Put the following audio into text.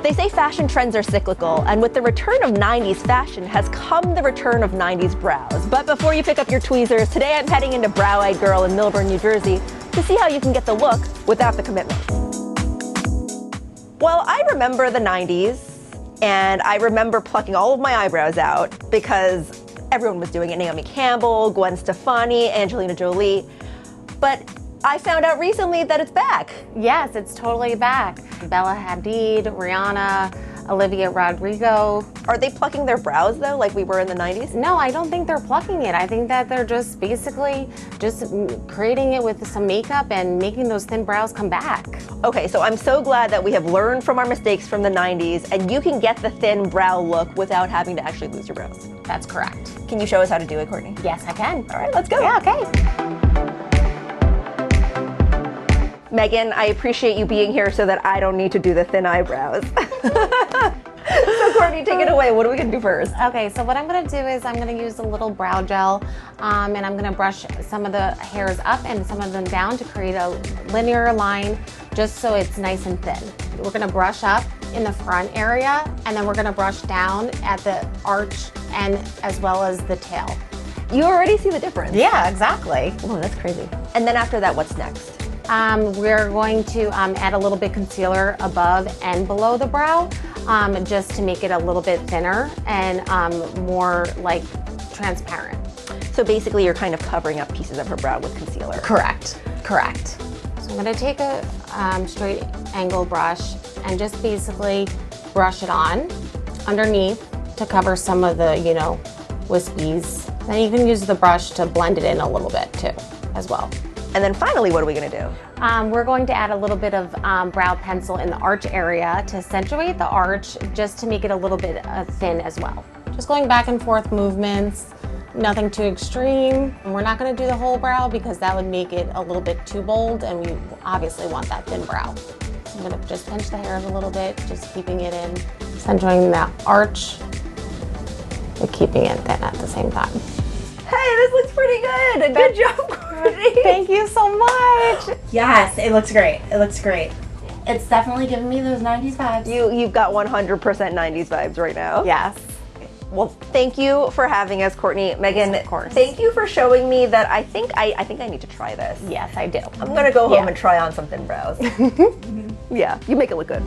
They say fashion trends are cyclical, and with the return of 90s fashion has come the return of 90s brows. But before you pick up your tweezers, today I'm heading into Brow-Eyed Girl in Millburn, New Jersey to see how you can get the look without the commitment. Well, I remember the 90s, and I remember plucking all of my eyebrows out because everyone was doing it. Naomi Campbell, Gwen Stefani, Angelina Jolie. But I found out recently that it's back. Yes, it's totally back. Bella Hadid, Rihanna, Olivia Rodrigo. Are they plucking their brows though, like we were in the 90s? No, I don't think they're plucking it. I think that they're just basically just creating it with some makeup and making those thin brows come back. Okay, so I'm so glad that we have learned from our mistakes from the 90s and you can get the thin brow look without having to actually lose your brows. That's correct. Can you show us how to do it, Courtney? Yes, I can. All right, let's go. Yeah, okay. Megan, I appreciate you being here so that I don't need to do the thin eyebrows. So Courtney, take it away. What are we gonna do first? Okay, so what I'm gonna do is I'm gonna use a little brow gel and I'm gonna brush some of the hairs up and some of them down to create a linear line just so it's nice and thin. We're gonna brush up in the front area and then we're gonna brush down at the arch and as well as the tail. You already see the difference. Yeah, exactly. Oh, that's crazy. And then after that, what's next? We're going to add a little bit concealer above and below the brow just to make it a little bit thinner and more like transparent. So basically you're kind of covering up pieces of her brow with concealer. Correct, correct. So I'm gonna take a straight angle brush and just basically brush it on underneath to cover some of the, you know, wispies. Then you can use the brush to blend it in a little bit too, as well. And then finally, what are we gonna do? We're going to add a little bit of brow pencil in the arch area to accentuate the arch, just to make it a little bit thin as well. Just going back and forth movements, nothing too extreme. And we're not gonna do the whole brow because that would make it a little bit too bold and we obviously want that thin brow. So I'm gonna just pinch the hairs a little bit, just keeping it in, accentuating that arch, but keeping it thin at the same time. Hey, this looks pretty good. Good job, Courtney. Thank you so much. Yes, it looks great. It looks great. It's definitely giving me those 90s vibes. You've got 100% 90s vibes right now. Yes. Well, thank you for having us, Courtney. Megan, Of course. thank you for showing me that I think I need to try this. Yes, I do. I'm gonna go home and try on some thin brows. Yeah, you make it look good.